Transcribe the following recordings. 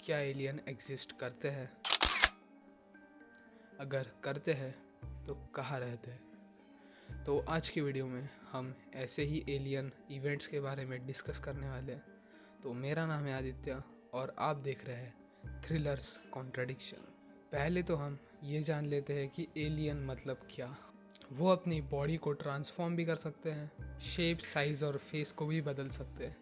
क्या alien exist करते हैं? अगर करते हैं तो कहाँ रहते हैं? तो आज की वीडियो में हम ऐसे ही एलियन इवेंट्स के बारे में डिस्कस करने वाले हैं। तो मेरा नाम है आदित्य और आप देख रहे हैं थ्रिलर्स कॉन्ट्रडिक्शन। पहले तो हम ये जान लेते हैं कि एलियन मतलब क्या। वो अपनी बॉडी को ट्रांसफॉर्म भी कर सकते हैं, शेप, साइज और फेस को भी बदल सकते हैं।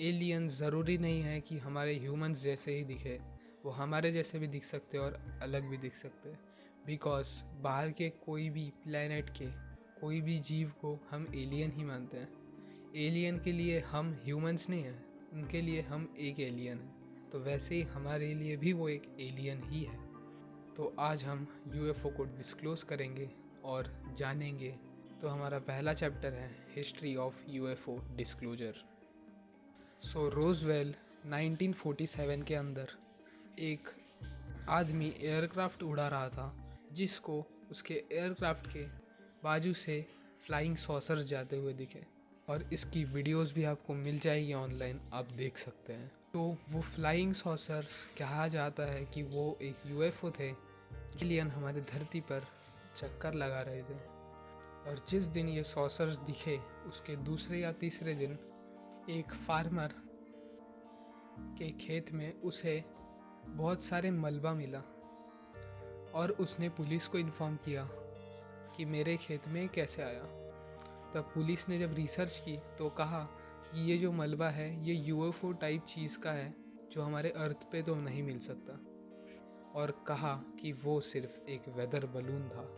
एलियन ज़रूरी नहीं है कि हमारे ह्यूमंस जैसे ही दिखे, वो हमारे जैसे भी दिख सकते हैं और अलग भी दिख सकते हैं। बिकॉज बाहर के कोई भी प्लेनेट के कोई भी जीव को हम एलियन ही मानते हैं। एलियन के लिए हम ह्यूमंस नहीं हैं, उनके लिए हम एक एलियन हैं। तो वैसे ही हमारे लिए भी वो एक एलियन ही है। तो आज हम यूएफओ को डिस्क्लोज करेंगे और जानेंगे। तो हमारा पहला चैप्टर है history of UFO disclosure. So Roswell 1947 के अंदर एक आदमी एयरक्राफ्ट उड़ा रहा था जिसको उसके एयरक्राफ्ट के बाजू से फ्लाइंग सॉसर्स जाते हुए दिखे, और इसकी वीडियोस भी आपको मिल जाएगी ऑनलाइन, आप देख सकते हैं। तो वो फ्लाइंग सॉसर्स कहा जाता है कि वो एक यूएफओ थे। एलियन हमारी धरती पर चक्कर लगा रहे थे, और जिस दिन ये सॉसर्स दिखे उसके दूसरे या तीसरे दिन एक फार्मर के खेत में उसे बहुत सारे मलबा मिला और उसने पुलिस को इन्फॉर्म किया कि मेरे खेत में कैसे आया। तब पुलिस ने जब रिसर्च की तो कहा कि ये जो मलबा है ये यूएफओ टाइप चीज़ का है जो हमारे अर्थ पे तो नहीं मिल सकता, और कहा कि वो सिर्फ एक वेदर बलून था।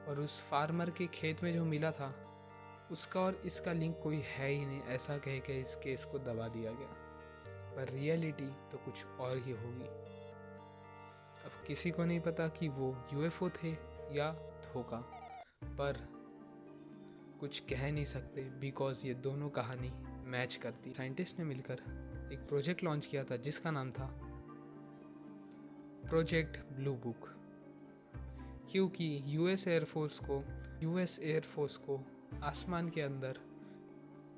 और उस फार्मर के खेत में जो मिला था उसका और इसका लिंक कोई है ही नहीं, ऐसा कह के इस केस को दबा दिया गया। पर रियलिटी तो कुछ और ही होगी। अब किसी को नहीं पता कि वो यूएफओ थे या धोखा, पर कुछ कह नहीं सकते बिकॉज ये दोनों कहानी मैच करती। साइंटिस्ट ने मिलकर एक प्रोजेक्ट लॉन्च किया था जिसका नाम था प्रोजेक्ट ब्लू बुक, क्योंकि यूएस एयरफोर्स को आसमान के अंदर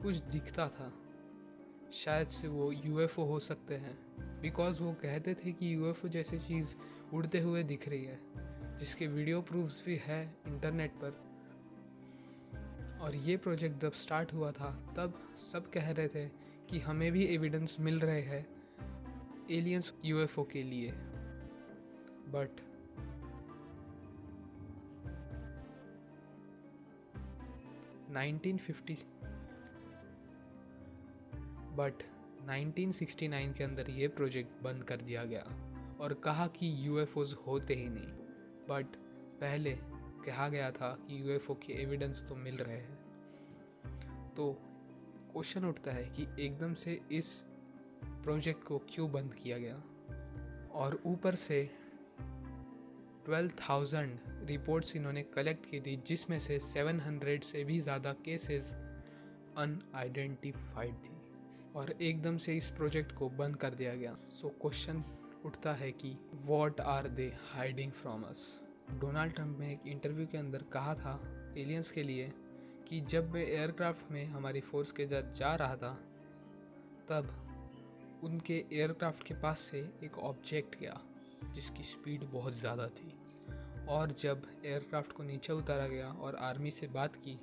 कुछ दिखता था, शायद से वो यूएफओ हो सकते हैं। बिकॉज वो कहते थे कि यूएफओ जैसी चीज़ उड़ते हुए दिख रही है, जिसके वीडियो प्रूफ्स भी है इंटरनेट पर। और ये प्रोजेक्ट जब स्टार्ट हुआ था तब सब कह रहे थे कि हमें भी एविडेंस मिल रहे हैं एलियंस यूएफओ के लिए। बट बट 1969 के अंदर ये प्रोजेक्ट बंद कर दिया गया और कहा कि यूएफओज होते ही नहीं। बट पहले कहा गया था कि यूएफओ के एविडेंस तो मिल रहे हैं। तो क्वेश्चन उठता है कि एकदम से इस प्रोजेक्ट को क्यों बंद किया गया, और ऊपर से 12,000 रिपोर्ट्स इन्होंने कलेक्ट की थी, जिसमें से 700 से भी ज़्यादा केसेस अनआइडेंटिफाइड थी, और एकदम से इस प्रोजेक्ट को बंद कर दिया गया। सो क्वेश्चन उठता है कि what are they hiding from us. Donald Trump ने एक इंटरव्यू के अंदर कहा था एलियंस के लिए कि जब मैं एयरक्राफ्ट में हमारी फोर्स के साथ जा रहा था तब उनके एयरक्राफ्ट के पास से एक ऑब्जेक्ट गया जिसकी स्पीड बहुत ज़्यादा थी, और जब एयरक्राफ्ट को नीचे उतारा गया और आर्मी से बात की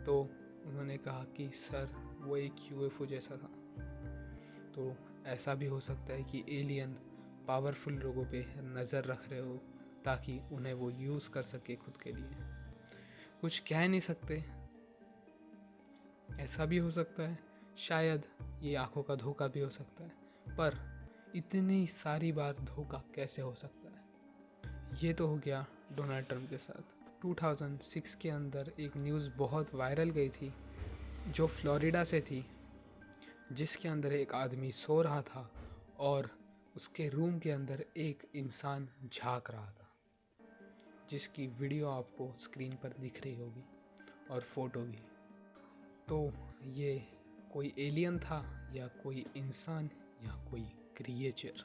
तो उन्होंने कहा कि सर वो एक यूएफओ जैसा था। तो ऐसा भी हो सकता है कि एलियन पावरफुल लोगों पे नज़र रख रहे हो ताकि उन्हें वो यूज़ कर सके खुद के लिए। कुछ कह नहीं सकते, ऐसा भी हो सकता है, शायद ये आंखों का धोखा भी हो सकता है। पर इतनी सारी बार धोखा कैसे हो सकता है? ये तो हो गया डोनाल्ड ट्रंप के साथ। 2006 के अंदर एक न्यूज़ बहुत वायरल गई थी जो फ्लोरिडा से थी, जिसके अंदर एक आदमी सो रहा था और उसके रूम के अंदर एक इंसान झांक रहा था, जिसकी वीडियो आपको स्क्रीन पर दिख रही होगी और फोटो भी। तो ये कोई एलियन था या कोई इंसान या कोई क्रिएचर,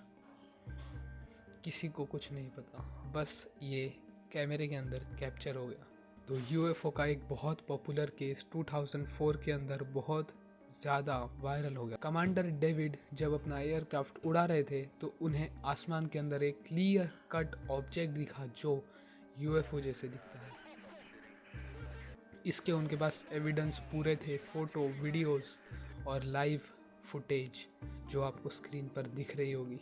किसी को कुछ नहीं पता, बस ये कैमरे के अंदर कैप्चर हो गया। तो यूएफओ का एक बहुत पॉपुलर केस 2004 के अंदर बहुत ज़्यादा वायरल हो गया। कमांडर डेविड जब अपना एयरक्राफ्ट उड़ा रहे थे तो उन्हें आसमान के अंदर एक क्लियर कट ऑब्जेक्ट दिखा जो यूएफओ जैसे दिखता है। इसके उनके पास एविडेंस पूरे थे, फ़ोटो, वीडियोस और लाइव फुटेज जो आपको स्क्रीन पर दिख रही होगी।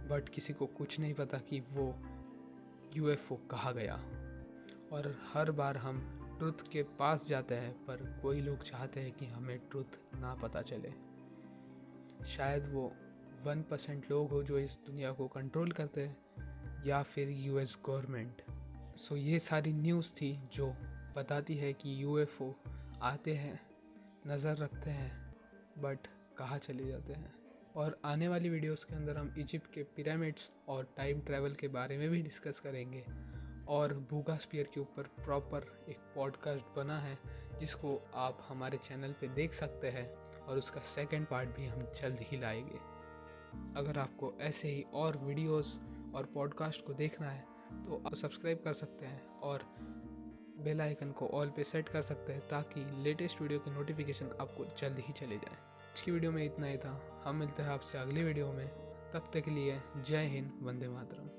बट किसी को कुछ नहीं पता कि वो यूएफओ कहाँ गया। और हर बार हम ट्रुथ के पास जाते हैं पर कोई लोग चाहते हैं कि हमें ट्रुथ ना पता चले। शायद वो 1% लोग हो जो इस दुनिया को कंट्रोल करते हैं या फिर यूएस गवर्नमेंट। सो ये सारी न्यूज़ थी जो बताती है कि यूएफओ आते हैं, नज़र रखते हैं, बट कहाँ चले जाते हैं। और आने वाली वीडियोस के अंदर हम इजिप्ट के पिरामिड्स और टाइम ट्रैवल के बारे में भी डिस्कस करेंगे। और बूगा स्फीयर के ऊपर प्रॉपर एक पॉडकास्ट बना है जिसको आप हमारे चैनल पे देख सकते हैं और उसका सेकंड पार्ट भी हम जल्द ही लाएंगे। अगर आपको ऐसे ही और वीडियोस और पॉडकास्ट को देखना है तो आप सब्सक्राइब कर सकते हैं और बेल आइकन को ऑल पे सेट कर सकते हैं ताकि लेटेस्ट वीडियो की नोटिफिकेशन आपको जल्द ही चले जाए। आज की वीडियो में इतना ही था। हम मिलते हैं आपसे अगली वीडियो में। तब तक के लिए जय हिंद, वंदे मातरम।